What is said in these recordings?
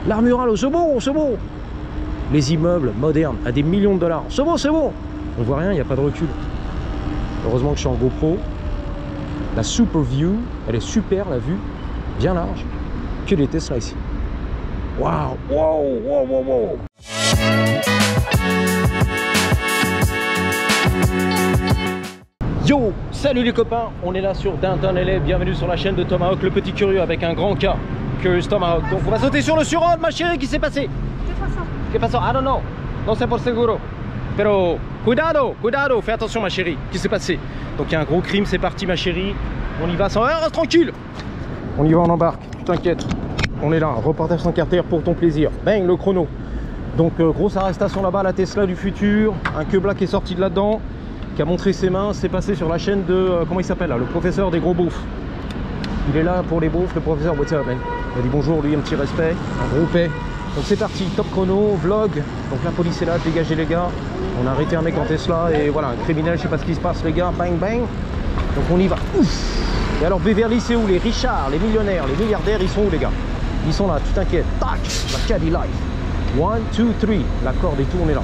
L'armural, c'est bon, c'est bon. Les immeubles modernes à des millions de dollars. C'est bon, c'est bon. On voit rien, il n'y a pas de recul. Heureusement que je suis en GoPro. La Super View, elle est super, la vue, bien large. Que des Tesla ici. Waouh, wow, wow, wow, wow. Yo, salut les copains, on est là sur Downtown LA. Bienvenue sur la chaîne de Tomahawk, le petit curieux avec un grand K. Curious Tomahawk. Donc on va sauter sur le surrol, ma chérie, qui s'est passé? Qu'est-ce qui s'est passé? I don't know. Non, c'est pour seguro. Pero, cuidado, cuidado, fais attention ma chérie. Qu'est-ce qui s'est passé? Donc il y a un gros crime, c'est parti ma chérie. On y va sans... reste tranquille. On y va, on embarque, tu t'inquiètes. On est là, reportage sans carter pour ton plaisir. Bang, le chrono. Donc grosse arrestation là-bas, la Tesla du futur. Un queue qui est sorti de là-dedans, qui a montré ses mains. C'est passé sur la chaîne de... comment il s'appelle là? Le professeur des gros beaufs. Il est là pour les beaufs, le professeur. What's up, man? Il a dit bonjour, lui, un petit respect, un gros paix. Donc c'est parti, top chrono, vlog. Donc la police est là, dégagez les gars. On a arrêté un mec en Tesla et voilà, un criminel, je sais pas ce qui se passe les gars, bang bang. Donc on y va. Ouf. Et alors Beverly c'est où? Les Richards, les millionnaires, les milliardaires, ils sont où les gars? Ils sont là, tu t'inquiètes. Tac, la Caddy Life. 1, 2, 3, la corde et tout, on est là.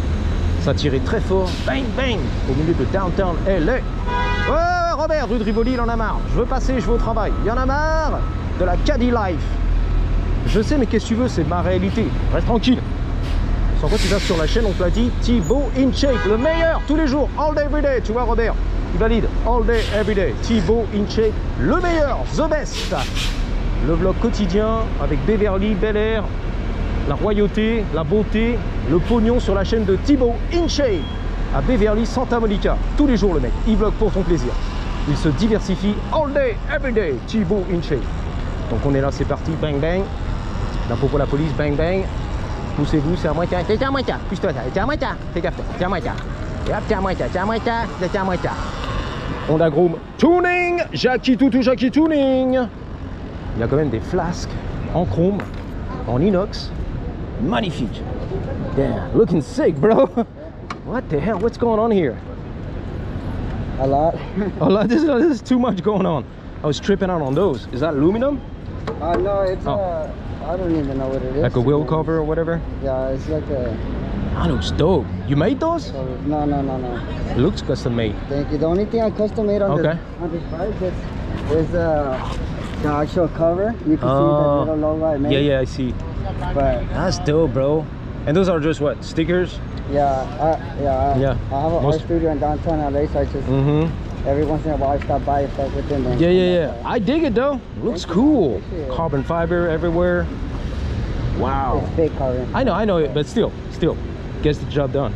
Ça tirait très fort, bang bang, au milieu de Downtown LA. Ouais Robert, rue de Rivoli, il en a marre. Je veux passer, je vais au travail. Il y en a marre de la Caddy Life. Je sais, mais qu'est-ce que tu veux, c'est ma réalité. Reste tranquille. Sans quoi tu vas sur la chaîne, on te l'a dit, Thibaut InShape, le meilleur, tous les jours, all day, every day. Tu vois, Robert, il valide, all day, every day. Thibaut InShape, le meilleur, the best. Le vlog quotidien avec Beverly, Bel Air, la royauté, la beauté, le pognon sur la chaîne de Thibaut InShape à Beverly, Santa Monica. Tous les jours, le mec, il vlog pour ton plaisir. Il se diversifie, all day, every day, Thibaut InShape. Donc on est là, c'est parti, bang bang. L'impôt pour la police, bang bang. Poussez-vous, c'est à moitié. C'est à moitié. Pousse-toi, c'est à moitié. Fais gaffe, c'est à moitié. Et hop, c'est à moitié, c'est à moitié, c'est à moitié. Honda Groom Tuning, Jackie Toutou, Jackie Tuning. Il y a quand même des flasques en chrome, en inox. Magnifique. Damn, looking sick, bro. What the hell? What's going on here? A lot. A lot. This is too much going on. I was tripping out on those. Is that aluminum? No, it's I don't even know what it is. Like a wheel cover or whatever? Yeah, it's like a... That looks dope. You made those? No. It looks custom made. Thank you. The only thing I custom made on this bike is the actual cover. You can see the little logo I made. Yeah, I see. But that's dope, bro. And those are just what, stickers? Yeah. I have an art studio in downtown LA, so I just every once in a while I stop by and stuff with them. Yeah. I dig it though. Looks cool. Carbon fiber everywhere. Wow. It's fake carbon. I know it, but still gets the job done.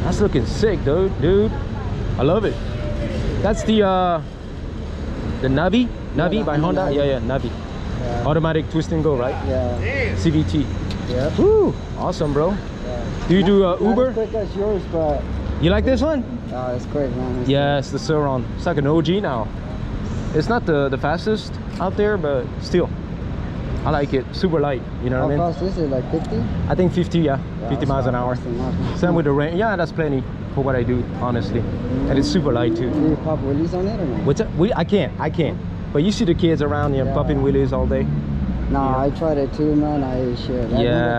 That's looking sick, dude. I love it. That's the Navi by Honda. Yeah, Navi. Yeah. Automatic twist and go, right? Yeah. CVT. Yeah. Woo! Awesome, bro. Yeah. Do you do Uber? Not as quick as yours, but you like this one? it's quick, man. It's the Sauron. It's like an OG now. It's not the fastest out there, but still, I like it. Super light, you know what I mean? How fast is it? Like 50? I think 50, yeah 50 miles an hour. Same with the range. Yeah, that's plenty for what I do, honestly. And it's super light too. Do you pop wheelies on it or no? What's that? I can't. But you see the kids around here popping wheelies all day. Nah, I tried it too, man. I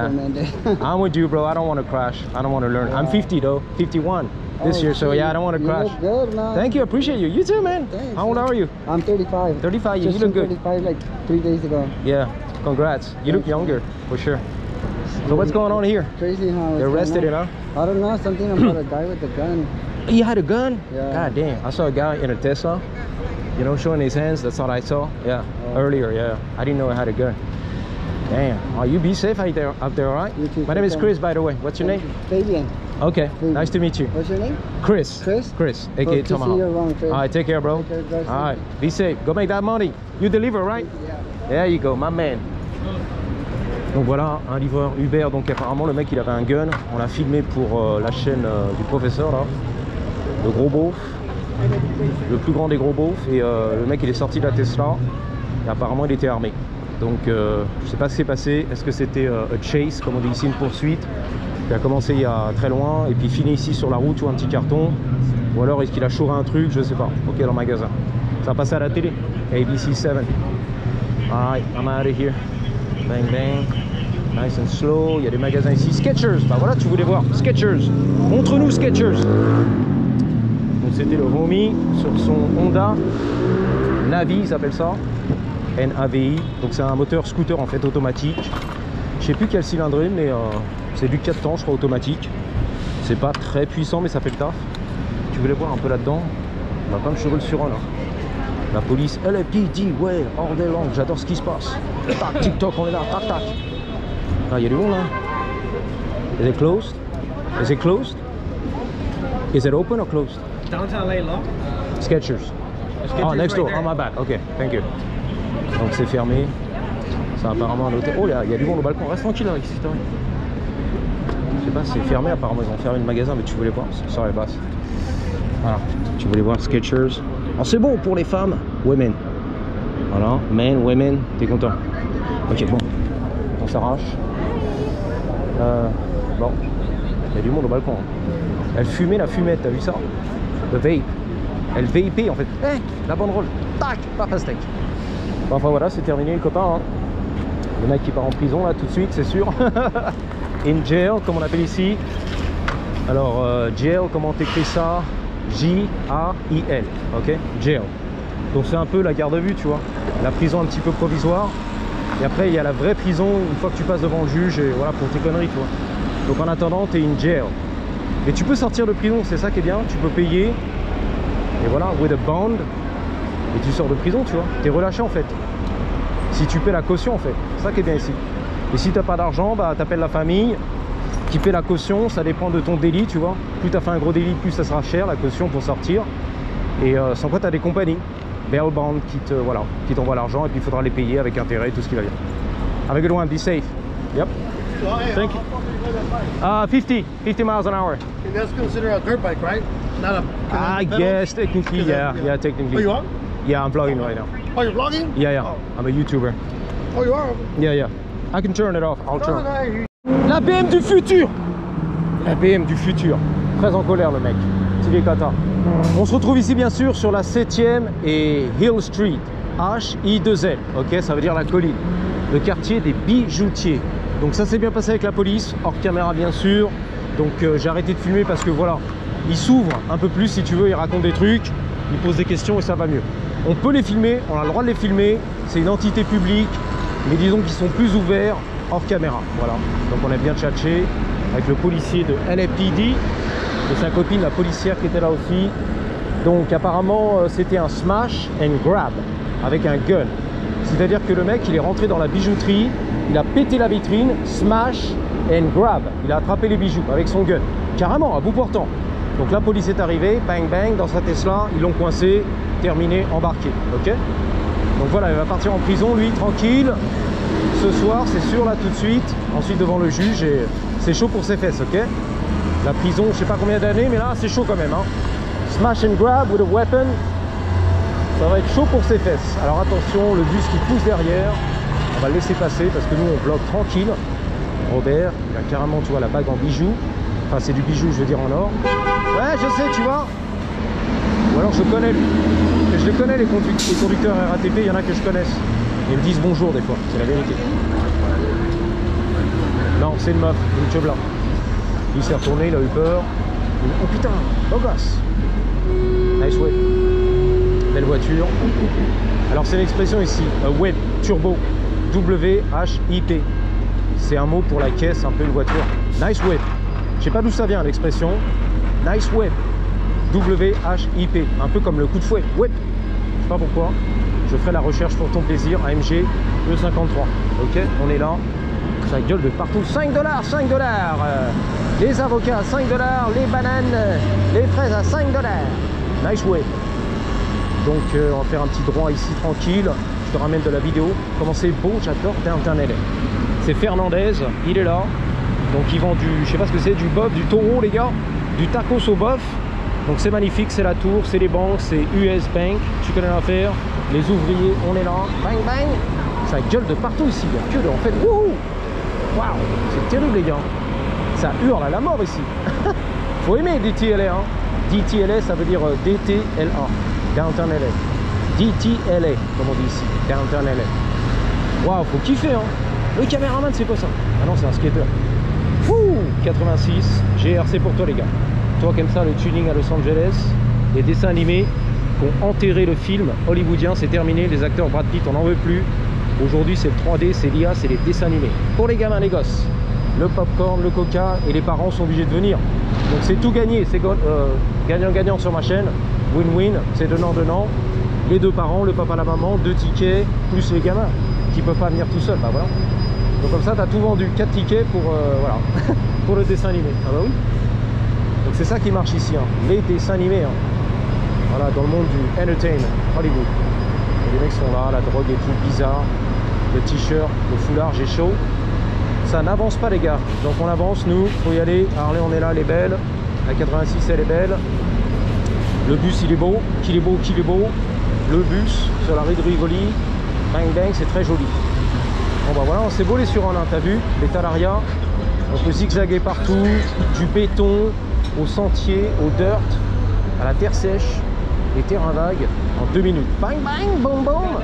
recommend it. I'm with you, bro. I don't want to crash. I don't want to learn. I'm 50 though, 51 this year, so yeah, I don't want to crash. You look good, man. Thank you, I appreciate you. You too, man. Thanks, How old are you? I'm 35. 35, you look good. 35 like 3 days ago. Yeah, congrats. You look younger, for sure. So what's going on here? Crazy how They arrested it, huh? I don't know, something about a guy with a gun. He had a gun? Yeah. God damn. I saw a guy in a Tesla, you know, showing his hands. That's all I saw. Yeah, earlier, yeah. I didn't know I had a gun. Damn. Oh, you be safe out there, all right? You too. My name is Chris, by the way. What's your name? Fabian. Okay, nice to meet you. What's your name? Chris. Chris, aka Tomahawk. All right, take care, bro. All right, be safe. Go make that money. You deliver, right? Yeah. There you go, my man. Donc voilà, un livreur Uber. Donc apparemment le mec il avait un gun. On l'a filmé pour la chaîne du professeur là. Le gros beauf, le plus grand des gros beaufs. Et le mec il est sorti de la Tesla. Et apparemment il était armé. Donc je sais pas ce qui s'est passé. Est-ce que c'était a chase, comme on dit ici, une poursuite qui a commencé il y a très loin et puis fini ici sur la route ou un petit carton, ou alors est-ce qu'il a chouré un truc, je sais pas. Ok, dans le magasin. Ça a passé à la télé. ABC 7. Alright, I'm out of here. Bang bang. Nice and slow. Il y a des magasins ici. Skechers. Bah voilà, tu voulais voir. Skechers. Montre-nous Skechers. Donc c'était le homie sur son Honda Navi, ils appellent ça. NAVI. Donc c'est un moteur scooter en fait automatique. Je sais plus quelle cylindrine, mais c'est du 4 temps, je crois, automatique. C'est pas très puissant, mais ça fait le taf. Tu voulais voir un peu là-dedans? On va quand même sur le Suron là. La police, LAPD, ouais, hors des langues, j'adore ce qui se passe. Tac, TikTok, on est là, tac, tac. Ah, il y a du monde là. Is it closed? Is it closed? Is it open or closed? Downtown Lane Law. Skechers. Oh, next door, on my back. Ok, thank you. Donc c'est fermé. C'est apparemment un hôtel. Oh là, il y a du monde au balcon. Reste tranquille avec cette histoire. Je sais pas, c'est fermé apparemment. Ils ont fermé le magasin, mais tu voulais voir. Ça les passe. Voilà. Tu voulais voir Skechers. Alors c'est bon pour les femmes. Women. Voilà. Men, women. T'es content? Ok, bon. On s'arrache. Bon. Il y a du monde au balcon. Elle fumait la fumette, t'as vu ça? Le vape. Elle vapait en fait. La banderole. Tac, pas pastèque. Bon, enfin voilà, c'est terminé les copains. Hein. Le mec qui part en prison là tout de suite, c'est sûr. In jail, comme on appelle ici. Alors, jail, comment t'écris ça? J-A-I-L. Ok? Jail. Donc c'est un peu la garde à vue, tu vois. La prison un petit peu provisoire. Et après, il y a la vraie prison une fois que tu passes devant le juge et voilà pour tes conneries, tu vois. Donc en attendant, t'es in jail. Et tu peux sortir de prison, c'est ça qui est bien. Tu peux payer. Et voilà, with a bond. Et tu sors de prison, tu vois. T'es relâché en fait. Si tu paies la caution en fait. C'est ça qui est bien ici. Et si t'as pas d'argent, bah t'appelles la famille qui paie la caution. Ça dépend de ton délit, tu vois. Plus t'as fait un gros délit, plus ça sera cher la caution pour sortir. Et sans quoi t'as des compagnies. Bail bond qui t'envoie l'argent et puis il faudra les payer avec intérêt et tout ce qui va bien. Have a good one, be safe. Yep. Thank you. 50 miles an hour. And that's considered a dirt bike, right? Not a. I guess technically, yeah, technically. Oh, you are? Yeah, I'm vlogging right now. Oh, you're vlogging? Yeah. Oh, I'm a YouTuber. oh you are? Yeah. I can turn it off. I'll turn. No. La BM du futur. La BM du futur. Très en colère le mec. Tigé Kata. On se retrouve ici bien sûr sur la 7e et Hill Street. H-I-2-L. Ok, ça veut dire la colline. Le quartier des bijoutiers. Donc ça s'est bien passé avec la police, hors caméra bien sûr. Donc j'ai arrêté de filmer parce que voilà, ils s'ouvrent un peu plus si tu veux, ils racontent des trucs, ils posent des questions et ça va mieux. On peut les filmer, on a le droit de les filmer, c'est une entité publique, mais disons qu'ils sont plus ouverts hors caméra. Voilà, donc on a bien tchatché avec le policier de LAPD et sa copine, la policière qui était là aussi. Donc apparemment c'était un smash and grab avec un gun. C'est-à-dire que le mec il est rentré dans la bijouterie, il a pété la vitrine, smash and grab. Il a attrapé les bijoux avec son gun, carrément à bout portant. Donc la police est arrivée, bang bang, dans sa Tesla, ils l'ont coincé, terminé, embarqué. Ok. Donc voilà, il va partir en prison lui, tranquille. Ce soir, c'est sûr là tout de suite. Ensuite devant le juge et c'est chaud pour ses fesses, ok. La prison, je sais pas combien d'années, mais là c'est chaud quand même. Hein. Smash and grab with a weapon. Ça va être chaud pour ses fesses. Alors attention, le bus qui pousse derrière, on va le laisser passer parce que nous on bloque tranquille. Robert, il a carrément, tu vois, la bague en bijoux. Enfin, c'est du bijou, je veux dire en or. Ouais, je sais, tu vois. Ou alors je connais lui. Je les connais les conducteurs RATP, il y en a que je connaisse. Ils me disent bonjour des fois, c'est la vérité. Non, c'est une meuf, une chebla. Il s'est retourné, il a eu peur. Oh putain, beau gosse. Nice way. Belle voiture. Alors c'est l'expression ici, whip, turbo, W-H-I-P. C'est un mot pour la caisse, un peu une voiture. Nice whip. Je sais pas d'où ça vient l'expression. Nice whip. W-H-I-P. Un peu comme le coup de fouet. Whip. Je sais pas pourquoi. Je ferai la recherche pour ton plaisir. AMG E53. Ok, on est là. Ça gueule de partout. 5 $, 5 $. Les avocats à 5 $. Les bananes, les fraises à 5 $. Nice whip. Donc on va faire un petit droit ici tranquille. Je te ramène de la vidéo. Comment c'est beau, j'adore Downtown LA. C'est Fernandez, il est là. Donc ils vendent du, je sais pas ce que c'est, du bœuf, du taureau les gars. Du tacos au bœuf. Donc c'est magnifique, c'est la tour, c'est les banques, c'est US Bank. Tu connais l'affaire. Les ouvriers, on est là. Bang bang. Ça gueule de partout ici. Il y a que de, en fait. Wouhou. Waouh, c'est terrible les gars. Ça hurle à la mort ici. Faut aimer DTLA. Hein. DTLA, ça veut dire DTLA. Downtown LA. DTLA, comme on dit ici. Downtown LA. Waouh, faut kiffer, hein. Le caméraman, c'est quoi ça? Ah non, c'est un skater. Ouh, 86, GRC pour toi les gars. Toi qui aimes ça, le tuning à Los Angeles, les dessins animés qui ont enterré le film hollywoodien, c'est terminé. Les acteurs Brad Pitt, on n'en veut plus. Aujourd'hui, c'est le 3D, c'est l'IA, c'est les dessins animés. Pour les gamins, les gosses, le popcorn, le coca, et les parents sont obligés de venir. Donc c'est tout gagné, c'est gagnant-gagnant sur ma chaîne. Win-win, c'est donnant-donnant. Les deux parents, le papa, la maman, 2 tickets, plus les gamins qui peuvent pas venir tout seuls. Bah voilà. Donc comme ça, tu as tout vendu, 4 tickets pour, voilà, pour le dessin animé. Ah bah oui. Donc c'est ça qui marche ici, hein. Les dessins animés. Hein. Voilà, dans le monde du entertainment, Hollywood. Et les mecs sont là, la drogue et tout bizarre. Le t-shirt, le foulard, j'ai chaud. Ça n'avance pas les gars. Donc on avance, nous, faut y aller. Harley, on est là, elle est belle. La 86, elle est belle. Le bus, il est beau. Qu'il est beau, qu'il est beau. Le bus sur la rue de Rivoli. Bang bang, c'est très joli. Bon bah voilà, c'est beau les Surannes, hein, t'as vu, les Talaria. On peut zigzaguer partout, du béton au sentier, au dirt, à la terre sèche, les terrains vagues, en 2 minutes. Bang bang, boum boum.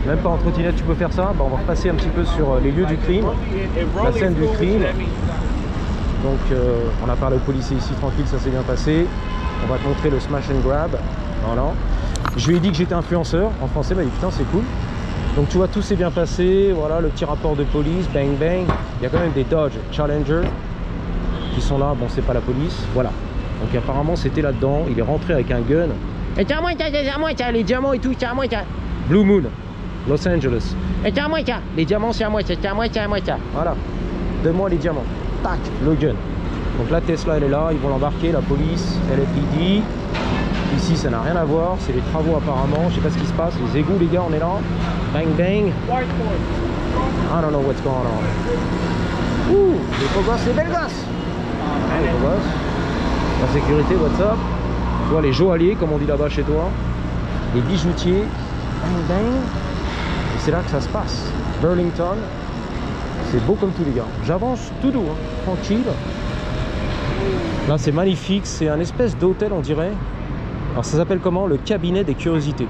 Même pas en trottinette tu peux faire ça. Bah, on va repasser un petit peu sur les lieux du crime, la scène du crime. Donc on a parlé aux policiers ici, tranquille, ça s'est bien passé. On va te montrer le smash and grab. Voilà. Je lui ai dit que j'étais influenceur, en français, bah dit putain c'est cool. Donc tu vois, tout s'est bien passé, voilà, le petit rapport de police, bang bang. Il y a quand même des Dodge Challenger qui sont là, bon c'est pas la police, voilà. Donc apparemment c'était là-dedans, il est rentré avec un gun. Et tiens moi, tiens, les diamants et tout, tiens moi, tiens. Blue Moon, Los Angeles. Et tiens moi, tiens, les diamants c'est à moi, tiens moi, tiens. Voilà, donne-moi les diamants. Tac, le gun. Donc la Tesla elle est là, ils vont l'embarquer, la police, LAPD. Ici ça n'a rien à voir, c'est les travaux apparemment, je sais pas ce qui se passe, les égouts les gars, on est là. Bang bang. I don't know what's going on. Ouh, les beaux gosses, les belles gosses. Ah, les beaux gosses. La sécurité, what's up. Tu vois les joailliers comme on dit là-bas chez toi. Les bijoutiers. Bang bang. Et c'est là que ça se passe. Burlington. C'est beau comme tout les gars. J'avance tout doux, hein, tranquille. Là c'est magnifique, c'est un espèce d'hôtel on dirait. Alors ça s'appelle comment? Le cabinet des curiosités.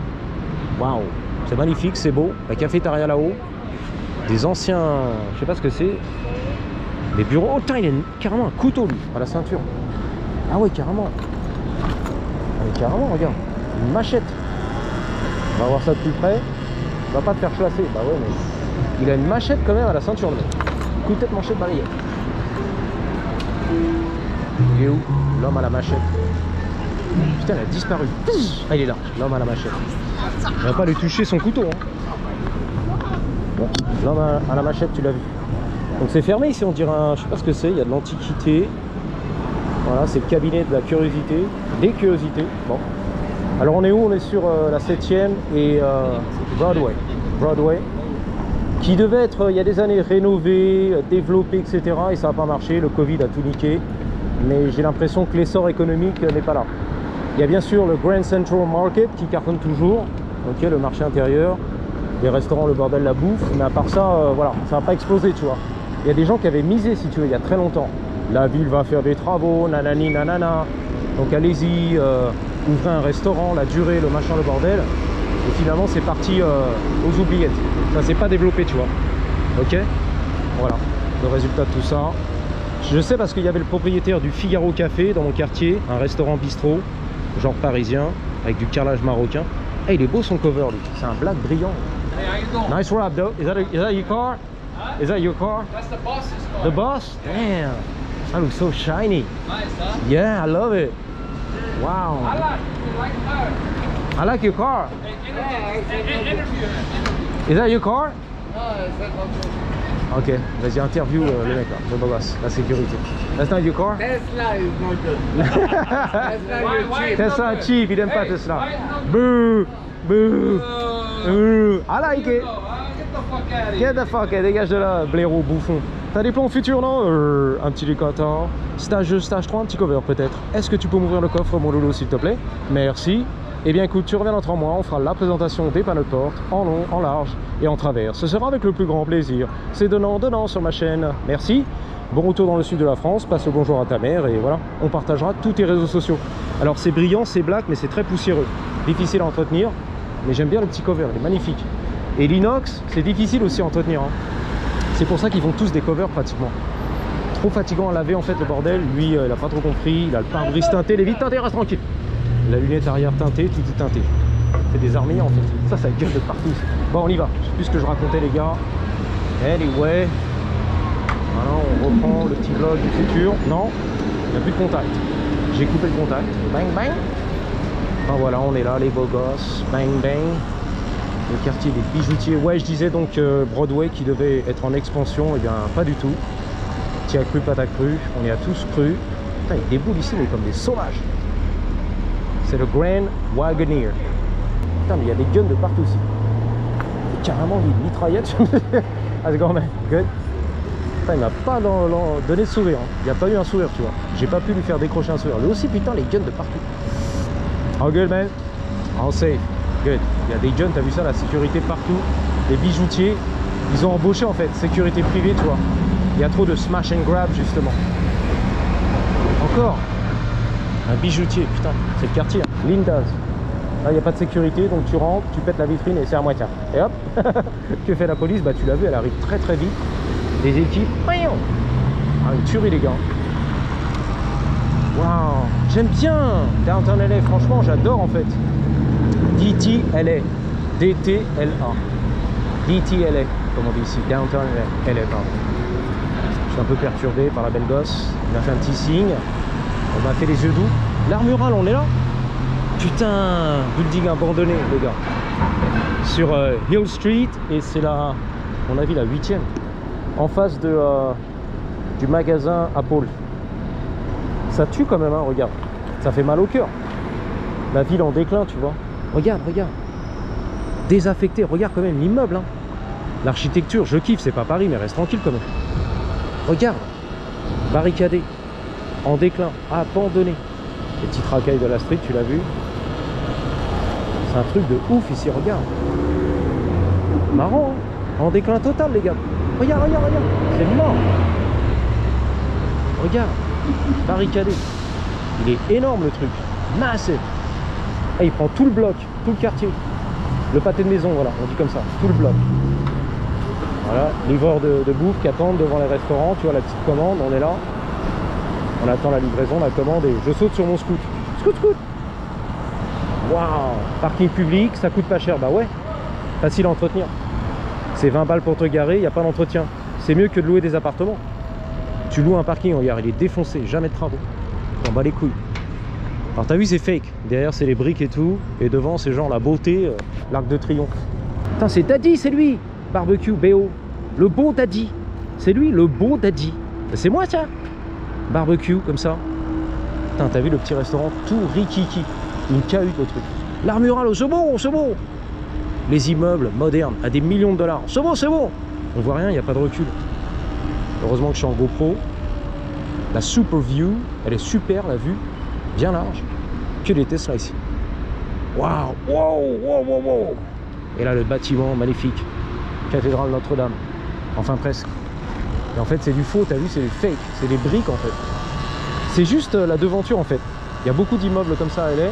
Waouh, c'est magnifique, c'est beau. La cafétéria là-haut. Des anciens, je sais pas ce que c'est. Les bureaux. Oh putain, il a carrément un couteau lui, à la ceinture. Ah ouais, carrément. Ah ouais, carrément, regarde. Une machette. On va voir ça de plus près. On va pas te faire chlasser. Bah ouais, mais il a une machette quand même à la ceinture le mec. Coup de tête, manchette, balayette. Il est où? L'homme à la machette. Putain, il a disparu. Ah, il est là, l'homme à la machette. On va pas lui toucher son couteau. Hein. Bon, l'homme à la machette, tu l'as vu. Donc c'est fermé ici, on dirait un... Je sais pas ce que c'est, il y a de l'antiquité. Voilà, c'est le cabinet de la curiosité. Des curiosités. Bon. Alors on est où? On est sur la 7e et Broadway. Broadway. Qui devait être, il y a des années, rénové, développé, etc. Et ça n'a pas marché, le Covid a tout niqué. Mais j'ai l'impression que l'essor économique n'est pas là. Il y a bien sûr le Grand Central Market qui cartonne toujours, ok, le marché intérieur, les restaurants, le bordel, la bouffe, mais à part ça, voilà, ça n'a pas explosé, tu vois. Il y a des gens qui avaient misé, si tu veux, il y a très longtemps. La ville va faire des travaux, nanani, nanana, donc allez-y, ouvrez un restaurant, la durée, le machin, le bordel. Et finalement, c'est parti aux oubliettes. Ça s'est pas développé, tu vois. Ok, voilà, le résultat de tout ça. Je sais parce qu'il y avait le propriétaire du Figaro Café dans mon quartier, un restaurant bistrot, genre parisien, avec du carrelage marocain. Hey, il est beau son cover lui, c'est un black brillant. Hey, how you doing? Nice wrap though. Is that your car? Huh? Is that your car? That's the boss's car. The boss? Damn, that looks so shiny. Nice, huh? Yeah, I love it. Wow. I like your car. Is that your car? Ok, vas-y, interview le mec là, le beau gosse, la sécurité. That's not your car? Tesla is not good. Tesla is cheap. Tesla cheap, il aime pas Tesla. Boo, boo, boo. I like it. Get the fuck out, dégage de là, blaireau, bouffon. T'as des plans futurs, non? Un petit décantant. Stage 2, stage 3, un petit cover peut-être. Est-ce que tu peux m'ouvrir le coffre, mon loulou, s'il te plaît? Merci. Eh bien écoute, tu reviens dans 3 mois, on fera la présentation des panneaux de porte, en long, en large et en travers. Ce sera avec le plus grand plaisir. C'est donnant, donnant sur ma chaîne. Merci. Bon retour dans le sud de la France, passe le bonjour à ta mère et voilà, on partagera tous tes réseaux sociaux. Alors c'est brillant, c'est black, mais c'est très poussiéreux. Difficile à entretenir, mais j'aime bien le petit cover, il est magnifique. Et l'inox, c'est difficile aussi à entretenir. Hein. C'est pour ça qu'ils font tous des covers pratiquement. Trop fatigant à laver en fait le bordel. Lui, il a pas trop compris. Il a le pare-brise teinté. Les vitres teintées, reste tranquille. La lunette arrière teintée, tout est teinté. C'est des armées en fait. Ça gueule de partout. Bon, on y va. Je sais plus ce que je racontais les gars. Anyway. Voilà, on reprend le petit vlog du futur. Non, il n'y a plus de contact. J'ai coupé le contact. Bang bang. Enfin voilà, on est là, les beaux gosses. Bang bang. Le quartier des bijoutiers. Ouais, je disais donc Broadway qui devait être en expansion. Eh bien, pas du tout. Tu as cru, pas t'as cru. On y a tous cru. Putain, ils déboulent ici, mais comme des sauvages. C'est le Grand Wagoneer. Putain, mais il y a des guns de partout ici. Carrément des mitraillettes. Ah, c'est quand même good. Putain, il m'a pas donné de sourire. Hein. Il n'y a pas eu un sourire, tu vois. J'ai pas pu lui faire décrocher un sourire. Lui aussi, putain, les guns de partout. Oh, good, man. All safe. Good. Il y a des guns, t'as vu ça, la sécurité partout. Les bijoutiers, ils ont embauché en fait, sécurité privée, tu vois. Il y a trop de smash and grab, justement. Encore un bijoutier, putain, c'est le quartier. Hein. Linda's. Là, il n'y a pas de sécurité, donc tu rentres, tu pètes la vitrine et c'est à moitié. Et hop, que fait la police? Bah, tu l'as vu, elle arrive très très vite. Des équipes, ah, une tuerie, les gars. Waouh, j'aime bien Downtown LA, franchement, j'adore en fait. DTLA, DTLA, DTLA, comme on dit ici, Downtown LA, pardon. Je suis un peu perturbé par la belle gosse. Il m'a fait un petit signe. On m'a fait les yeux doux. L'Armural, on est là. Putain, building abandonné, les gars. Sur Hill Street, et c'est là, à mon avis, la 8e. En face de, du magasin Apple. Ça tue quand même, hein, regarde. Ça fait mal au cœur. La ville en déclin, tu vois. Regarde, regarde. Désaffecté, regarde quand même l'immeuble. Hein. L'architecture, je kiffe, c'est pas Paris, mais reste tranquille quand même. Regarde. Barricadé. En déclin, abandonné. Les petites racailles de la street, tu l'as vu. C'est un truc de ouf ici, regarde. Marrant, hein. En déclin total, les gars. Regarde, regarde, regarde. C'est mort. Regarde. Barricadé. Il est énorme le truc. Massif. Ah, il prend tout le bloc, tout le quartier. Le pâté de maison, voilà, on dit comme ça. Tout le bloc. Voilà, livreurs de bouffe qui attendent devant les restaurants. Tu vois la petite commande, on est là. On attend la livraison, la commande et je saute sur mon scoot. Scoot, scoot. Waouh. Parking public, ça coûte pas cher. Bah ouais. Facile à entretenir. C'est 20 balles pour te garer, il n'y a pas d'entretien. C'est mieux que de louer des appartements. Tu loues un parking, regarde, il est défoncé, jamais de travaux. T'en bats les couilles. Alors t'as vu, c'est fake. Derrière, c'est les briques et tout. Et devant, c'est genre la beauté, l'Arc de Triomphe. Putain, c'est Daddy, c'est lui. Barbecue, BO. Le beau Daddy. C'est lui, le beau Daddy. C'est moi, tiens. Barbecue, comme ça. Putain, t'as vu le petit restaurant tout rikiki. Une cahute, le truc. L'Armural, c'est bon, c'est bon. Les immeubles modernes à des millions de dollars. C'est bon, c'est bon. On voit rien, il n'y a pas de recul. Heureusement que je suis en GoPro. La Super View, elle est super, la vue. Bien large. Que des Tesla ici. Waouh, wow, wow, wow, wow. Et là, le bâtiment magnifique. Cathédrale Notre-Dame. Enfin, presque. Et en fait, c'est du faux, t'as vu, c'est du fake. C'est des briques, en fait. C'est juste la devanture, en fait. Il y a beaucoup d'immeubles comme ça à LA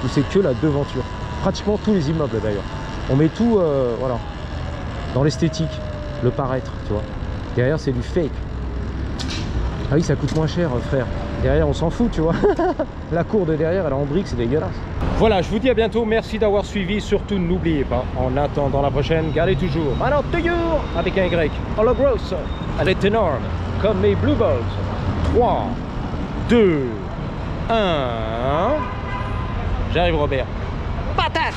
où c'est que la devanture. Pratiquement tous les immeubles, d'ailleurs. On met tout, voilà, dans l'esthétique, le paraître, tu vois. Derrière, c'est du fake. Ah oui, ça coûte moins cher, frère. Derrière, on s'en fout, tu vois. La cour de derrière, elle est en briques, c'est dégueulasse. Voilà, je vous dis à bientôt. Merci d'avoir suivi. Surtout, n'oubliez pas, en attendant la prochaine, gardez toujours Manon toujours avec un Y. Oh, la grosse, elle est énorme, comme mes Blue Balls. 3, 2, 1. J'arrive, Robert. Patate!